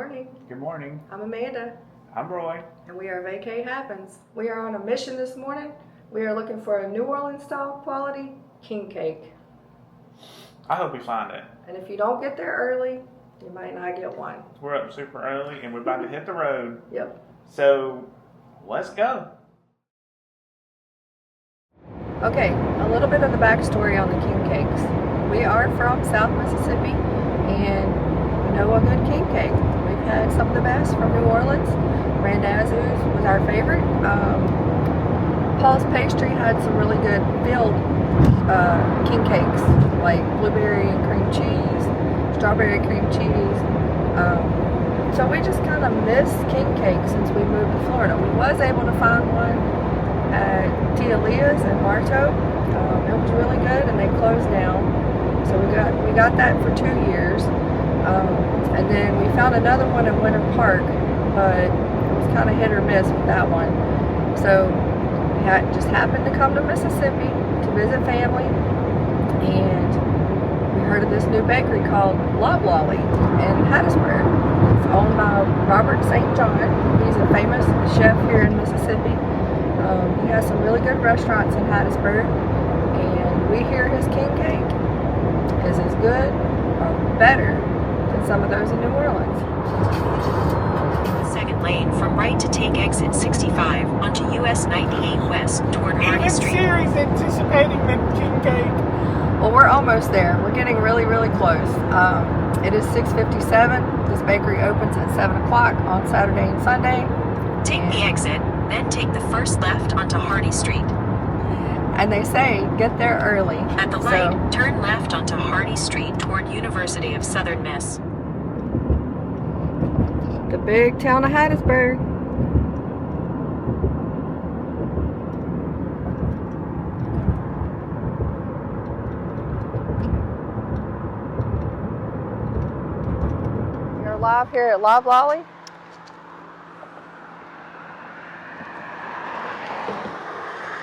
morning. Good morning. I'm Amanda, I'm Roy. and we are Vacay Happens. We are on a mission this morning. We are looking for a New Orleans style quality king cake. I hope we find it. And if you don't get there early, you might not get one. We're up super early and we're about to hit the road. Yep. So let's go. Okay, a little bit of the backstory on the king cakes. We are from South Mississippi, and we know a good king cake. We've had some of the best from New Orleans. Randazzo's was our favorite. Paul's Pastry had some really good filled king cakes, like blueberry and cream cheese, strawberry cream cheese. So we just kind of miss king cake since we moved to Florida. We was able to find one at Tia Leah's in Bartow. It was really good, and they closed down. So we got that for 2 years, and then we found another one in Winter Park, but it was kind of hit or miss with that one. So we just happened to come to Mississippi to visit family, and we heard of this new bakery called Loblolly in Hattiesburg. It's owned by Robert St. John. He's a famous chef here in Mississippi. He has some really good restaurants in Hattiesburg, and we hear his king cake is as good or better than some of those in New Orleans. Second lane from right to take exit 65 onto US 98 West toward Hardy Street. Sherry's anticipating the king cake. Well, we're almost there. We're getting really, really close. It is 6:57. This bakery opens at 7 o'clock on Saturday and Sunday. Take the exit, then take the first left onto Hardy Street. And they say, get there early. At the light, turn left onto Hardy Street toward University of Southern Miss. The big town of Hattiesburg. We are live here at Loblolly.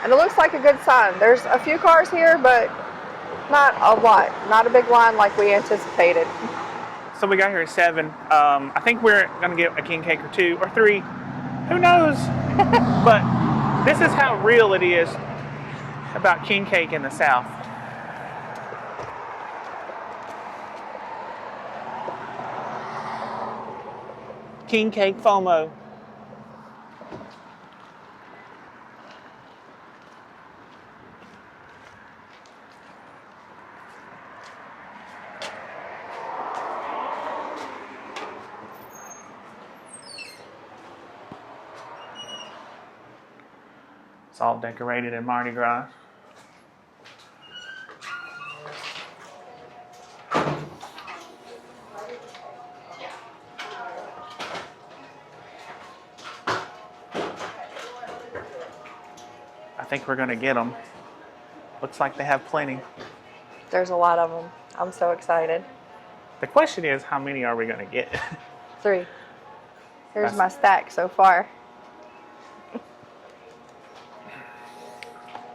And it looks like a good sign. There's a few cars here, but not a lot. Not a big line like we anticipated. So we got here at 7. I think we're gonna get a king cake or 2 or 3. Who knows? But this is how real it is about king cake in the South. King cake FOMO. It's all decorated in Mardi Gras. I think we're gonna get them. Looks like they have plenty. There's a lot of them. I'm so excited. The question is, how many are we gonna get? 3. Here's my stack so far.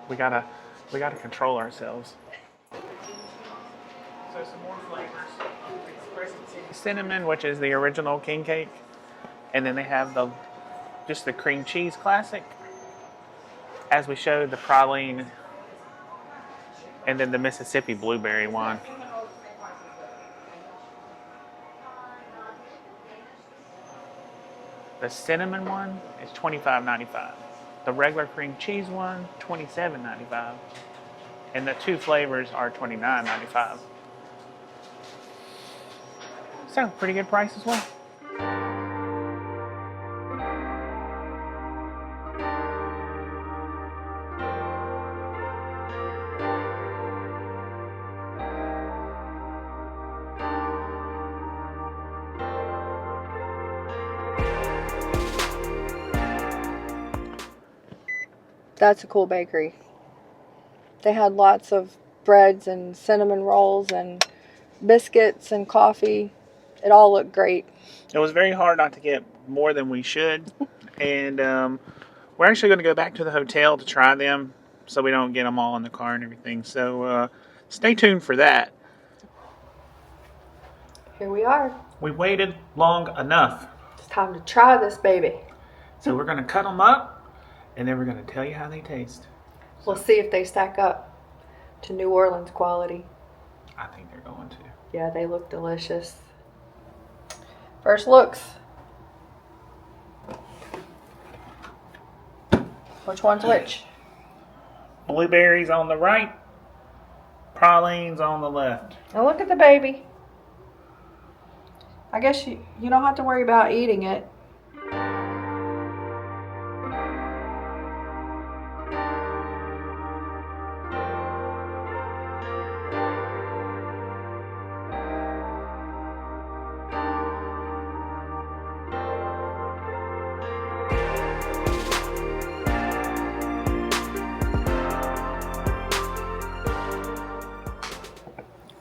We gotta control ourselves. So some more flavors. Cinnamon, which is the original king cake, and then they have just the cream cheese classic, as we showed, the praline, and then the Mississippi blueberry one. The cinnamon one is $25.95. The regular cream cheese one, $27.95. And the 2 flavors are $29.95. So, pretty good price as well. That's a cool bakery. They had lots of breads and cinnamon rolls and biscuits and coffee. It all looked great. It was very hard not to get more than we should. And we're actually going to go back to the hotel to try them so we don't get them all in the car and everything. So stay tuned for that. Here we are. We waited long enough. It's time to try this baby. So we're going to cut them up, and then we're going to tell you how they taste. We'll see if they stack up to New Orleans quality. I think they're going to. Yeah, they look delicious. First looks. Which one's which? Blueberries on the right, pralines on the left. Now look at the baby. I guess you don't have to worry about eating it.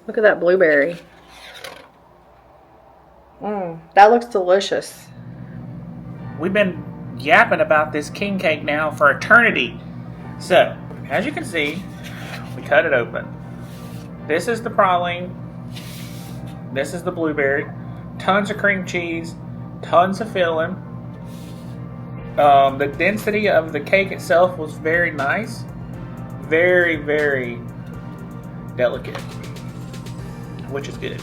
Look at that blueberry. That looks delicious. We've been yapping about this king cake now for eternity. So, as you can see, we cut it open. This is the praline. This is the blueberry. Tons of cream cheese. Tons of filling. The density of the cake itself was very nice. Very, very delicate. Which is good.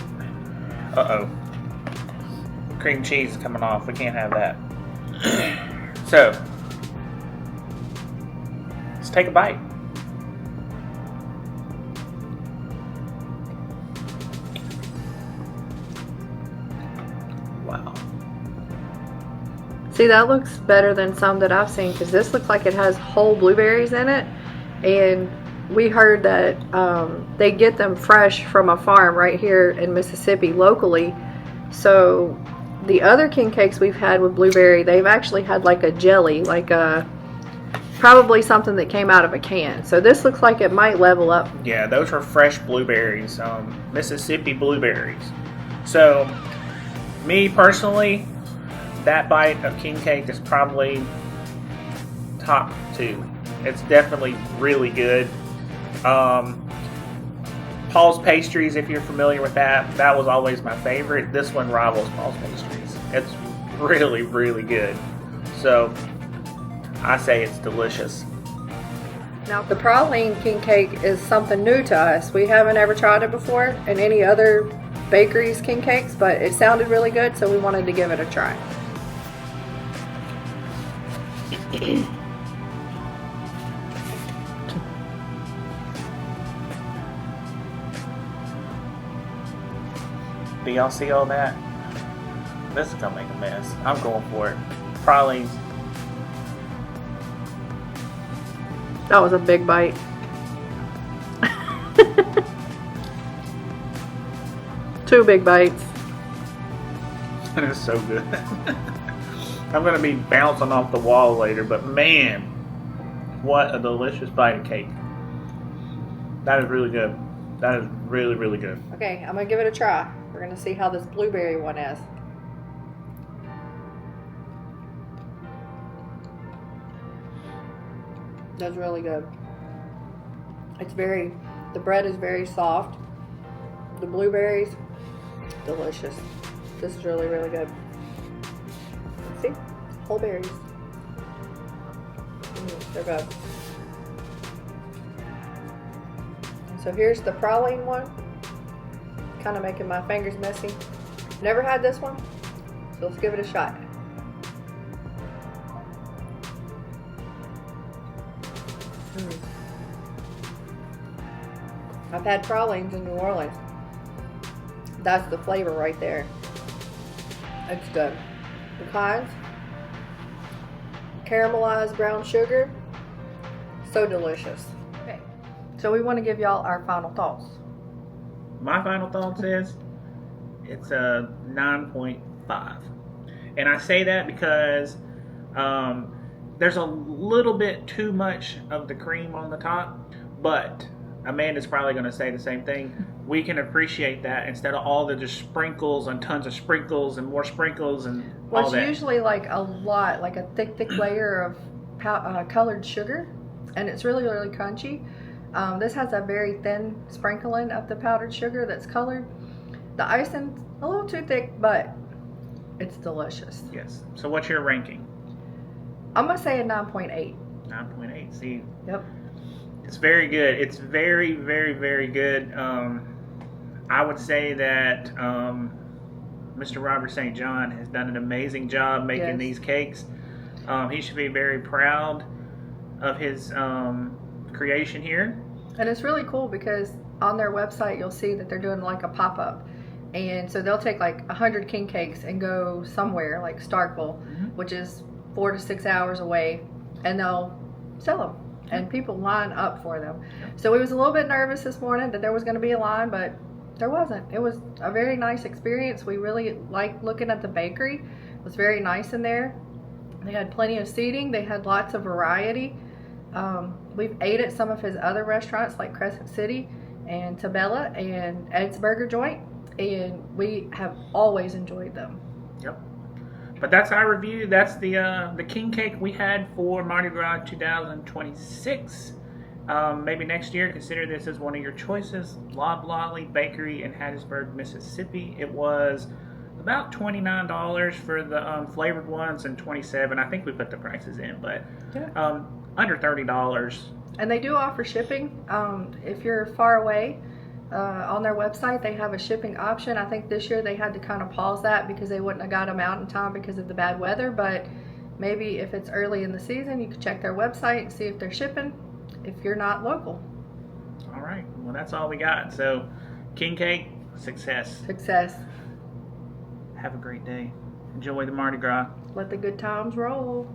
Uh-oh. Cream cheese is coming off. We can't have that. So, let's take a bite. Wow. See, that looks better than some that I've seen because this looks like it has whole blueberries in it. And we heard that they get them fresh from a farm right here in Mississippi locally. So the other king cakes we've had with blueberry, they've actually had like a jelly, like probably something that came out of a can. So this looks like it might level up. Yeah, those are fresh blueberries, Mississippi blueberries. So, me personally, that bite of king cake is probably top 2. It's definitely really good. Paul's Pastries, if you're familiar with that, that was always my favorite. This one rivals Paul's Pastries. It's really, really good. So, I say it's delicious. Now the praline king cake is something new to us. We haven't ever tried it before in any other bakeries king cakes, but it sounded really good, so we wanted to give it a try. Do y'all see all that? This is gonna make a mess. I'm going for it. Pralines. That was a big bite. Two big bites. It is so good. I'm gonna be bouncing off the wall later, but man, what a delicious bite of cake. That is really good. That is really, really good. Okay, I'm gonna give it a try. We're gonna see how this blueberry one is. That's really good. It's the bread is very soft. The blueberries, delicious. This is really, really good. See? Whole berries. They're good. So here's the praline one. Kind of making my fingers messy. Never had this one, so let's give it a shot. I've had pralines in New Orleans. That's the flavor right there. It's good. Pecans, caramelized brown sugar, so delicious. Okay, so we want to give y'all our final thoughts. My final thoughts is it's a 9.5. And I say that because there's a little bit too much of the cream on the top, but Amanda's probably going to say the same thing. We can appreciate that instead of all the just sprinkles and tons of sprinkles and more sprinkles and well, all it's that. usually like a lot, like a thick layer of colored sugar, and it's really, really crunchy. This has a very thin sprinkling of the powdered sugar that's colored. The icing's a little too thick, but It's delicious. Yes. So what's your ranking? I'm gonna say a 9.8. 9.8. See, Yep. it's very good. It's very, very, very good. I would say that Mr. Robert St. John has done an amazing job making Yes. these cakes. He should be very proud of his creation here. And it's really cool because on their website you'll see that they're doing like a pop-up. And so they'll take like 100 king cakes and go somewhere like Starkville, which is 4 to 6 hours away, and they'll sell them. And people line up for them. So we was a little bit nervous this morning that there was going to be a line, but there wasn't. It was a very nice experience. We really liked looking at the bakery. It was very nice in there. They had plenty of seating. They had lots of variety. We've ate at some of his other restaurants like Crescent City and Tabella and Ed's Burger Joint, and we have always enjoyed them. Yep. But that's our review. That's the king cake we had for Mardi Gras 2026. Maybe next year, consider this as one of your choices. Loblolly Bakery in Hattiesburg, Mississippi. It was about $29 for the flavored ones and $27. I think we put the prices in, but under $30. And they do offer shipping. If you're far away, on their website they have a shipping option. I think this year they had to kind of pause that because they wouldn't have got them out in time because of the bad weather, but maybe if it's early in the season you could check their website and see if they're shipping if you're not local. All right. Well, that's all we got. So, king cake, success. Success. Have a great day. Enjoy the Mardi Gras. Let the good times roll.